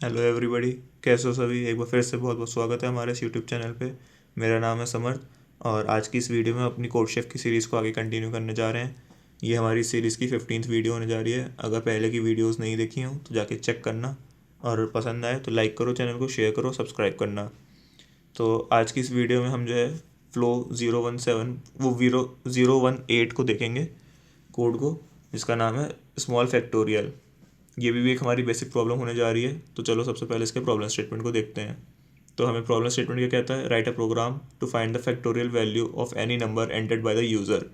Hello everybody, कैसे हो सभी। एक बार फिर से बहुत बहुत स्वागत है हमारे इस यूट्यूब चैनल पे। मेरा नाम है समर्थ और आज की इस वीडियो में अपनी कोड शेफ की सीरीज़ को आगे कंटिन्यू करने जा रहे हैं। ये हमारी सीरीज़ की 15th वीडियो होने जा रही है। अगर पहले की वीडियोस नहीं देखी हो तो जाके चेक करना और पसंद आए तो लाइक करो, चैनल को शेयर करो, सब्सक्राइब करना। तो आज की इस वीडियो में हम जो है फ्लो 017 वो 018 को देखेंगे, कोड को, जिसका नाम है स्मॉल फैक्टोरियल। ये भी एक हमारी बेसिक प्रॉब्लम होने जा रही है। तो चलो सबसे पहले इसके प्रॉब्लम स्टेटमेंट को देखते हैं। तो हमें प्रॉब्लम स्टेटमेंट क्या कहता है, write a program to find the factorial value of any number entered by the user.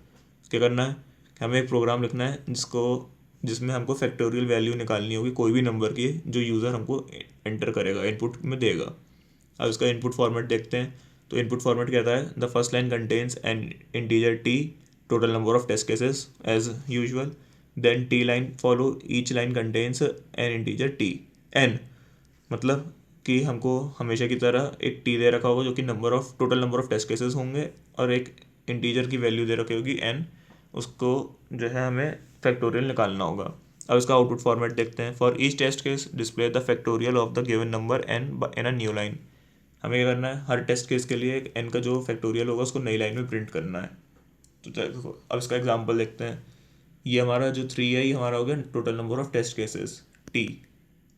क्या करना है कि हमें एक प्रोग्राम लिखना है जिसमें हमको फैक्टोरियल वैल्यू निकालनी होगी कोई भी नंबर की जो यूज़र हमको एंटर करेगा, इनपुट में देगा। अब इसका इनपुट फॉर्मेट देखते हैं। तो इनपुट फॉर्मेट कहता है the first line contains an integer T, total number of test cases as usual, then T line follow, each line contains an integer T N. मतलब कि हमको हमेशा की तरह एक टी दे रखा होगा जो कि total number of test cases होंगे, और एक इंटीजर की वैल्यू दे रखी होगी एन। उसको जो है हमें फैक्टोरियल निकालना होगा। अब इसका आउटपुट फॉर्मेट देखते हैं। For each test case display the factorial of the given number N in a new line. हमें क्या करना है, हर टेस्ट केस के लिए एक एन का जो फैक्टोरियल होगा उसको नई लाइन में प्रिंट करना है। तो देखो अब इसका एग्जांपल देखते हैं। ये हमारा जो 3 है ये हमारा हो गया total number of test cases T.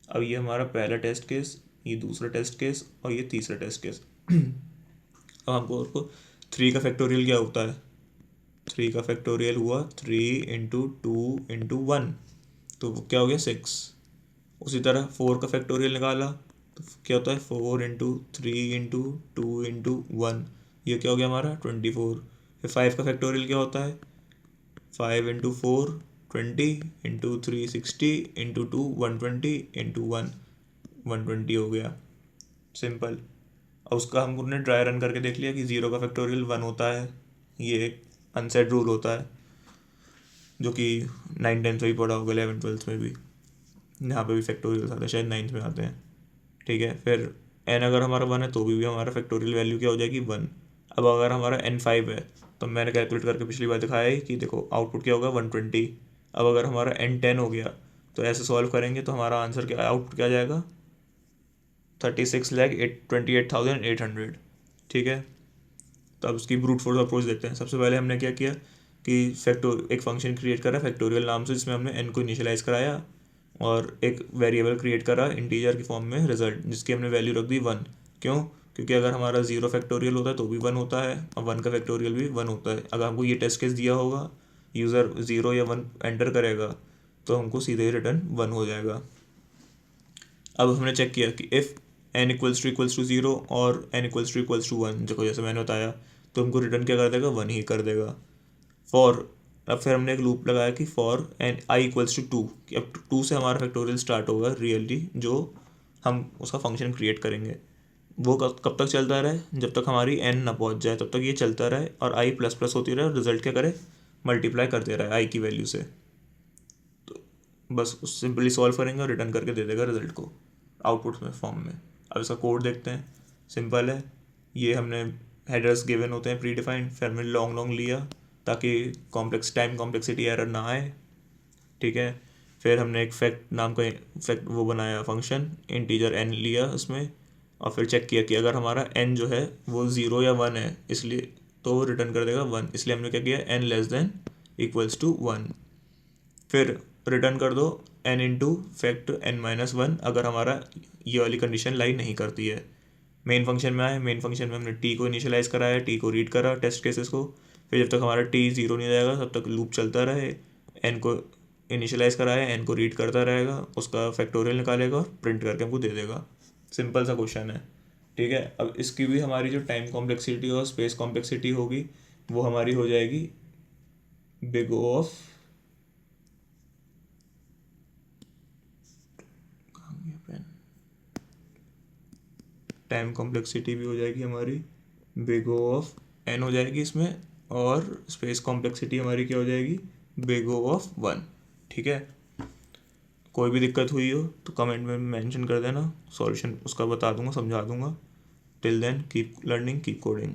अब ये हमारा पहला टेस्ट केस, ये दूसरा टेस्ट केस और ये तीसरा टेस्ट केस। अब हमको उसको 3 का फैक्टोरियल क्या होता है, 3 का फैक्टोरियल हुआ 3 × 2 × 1, तो वो क्या हो गया 6। उसी तरह 4 का फैक्टोरियल निकाला तो क्या होता है 4 × 3 × 2 × 1, ये क्या हो गया हमारा 24। फिर 5 का फैक्टोरियल क्या होता है 5 × 4 20 × 3 60 × 2 120 × 1 120 हो गया, सिंपल। और उसका हमने ट्राई रन करके देख लिया कि 0 का फैक्टोरियल 1 होता है। ये एक अनसेट रूल होता है जो कि 9th-10th में भी पढ़ा होगा, 11th-12th में भी। यहाँ पे भी फैक्टोरियल आते हैं, शायद 9th में आते हैं। ठीक है, फिर n अगर हमारा 1 है तो भी हमारा फैक्टोरियल वैल्यू क्या हो जाएगी 1। अब अगर हमारा n 5 है तो मैंने कैलकुलेट करके पिछली बार दिखाया है कि देखो आउटपुट क्या होगा 120। अब अगर हमारा n 10 हो गया तो ऐसे सॉल्व करेंगे तो हमारा आंसर क्या, आउटपुट क्या आ जाएगा 36,28,800। ठीक है, तो अब उसकी ब्रूट फोर्स अप्रोच देखते हैं। सबसे पहले हमने क्या किया कि एक फंक्शन क्रिएट करा फैक्टोरियल नाम से, जिसमें हमने n को इनिशियलाइज़ कराया और एक वेरिएबल क्रिएट करा इंटीजर की फॉर्म में रिजल्ट, जिसकी हमने वैल्यू रख दी 1। क्यों? क्योंकि अगर हमारा 0 फैक्टोरियल होता है तो भी 1 होता है और 1 का फैक्टोरियल भी 1 होता है। अगर हमको ये टेस्ट केस दिया होगा, यूज़र 0 या 1 एंटर करेगा तो हमको सीधे ही रिटर्न 1 हो जाएगा। अब हमने चेक किया कि इफ़ n == 0 और n == 1, देखो जैसे मैंने बताया, तो हमको रिटर्न क्या कर देगा 1 ही कर देगा। फॉर, अब फिर हमने एक लूप लगाया कि फॉर एन i = 2, कि अब 2 से हमारा फैक्टोरियल स्टार्ट होगा रियली, जो हम उसका फंक्शन क्रिएट करेंगे। वो कब तक चलता रहे, जब तक हमारी n ना पहुंच जाए तब तक ये चलता रहे, और i ++ होती रहे और रिजल्ट क्या करे, मल्टीप्लाई करते रहे i की वैल्यू से। तो बस उस सिंपली सॉल्व करेंगे और रिटर्न करके दे देगा रिजल्ट को आउटपुट में फॉर्म में। अब इसका कोड देखते हैं, सिंपल है। ये हमने हेडर्स गिवन होते हैं प्री डिफाइंड, फिर हमने लॉन्ग लिया ताकि टाइम कॉम्प्लेक्सिटी एरर ना आए। ठीक है, फिर हमने एक फैक्ट नाम का फैक्ट वो बनाया फंक्शन, इंटीजर n लिया उसमें, और फिर चेक किया कि अगर हमारा n जो है वो 0 या 1 है, इसलिए तो वो रिटर्न कर देगा 1, इसलिए हमने क्या किया n <= 1। फिर रिटर्न कर दो n इंटू फैक्ट n-1 अगर हमारा ये वाली कंडीशन लाई नहीं करती है। मेन फंक्शन में आए, मेन फंक्शन में हमने t को इनिशियलाइज़ कराया, t को रीड करा टेस्ट केसेस को। फिर जब तक हमारा t 0 नहीं जाएगा तब तक लूप चलता रहे, n को इनिशियलाइज़ कराया, n को रीड करता रहेगा, उसका फैक्टोरियल निकालेगा और प्रिंट करके हमको दे देगा। सिंपल सा क्वेश्चन है। ठीक है, अब इसकी भी हमारी जो टाइम कॉम्प्लेक्सिटी और स्पेस कॉम्प्लेक्सिटी होगी वो हमारी हो जाएगी big O of time complexity भी हो जाएगी हमारी बिग O ऑफ n हो जाएगी इसमें, और स्पेस कॉम्प्लेक्सिटी हमारी क्या हो जाएगी बिग O ऑफ 1। ठीक है, कोई भी दिक्कत हुई हो तो कमेंट में मेंशन कर देना, सॉल्यूशन उसका बता दूंगा, समझा दूंगा। Till then keep learning, keep coding.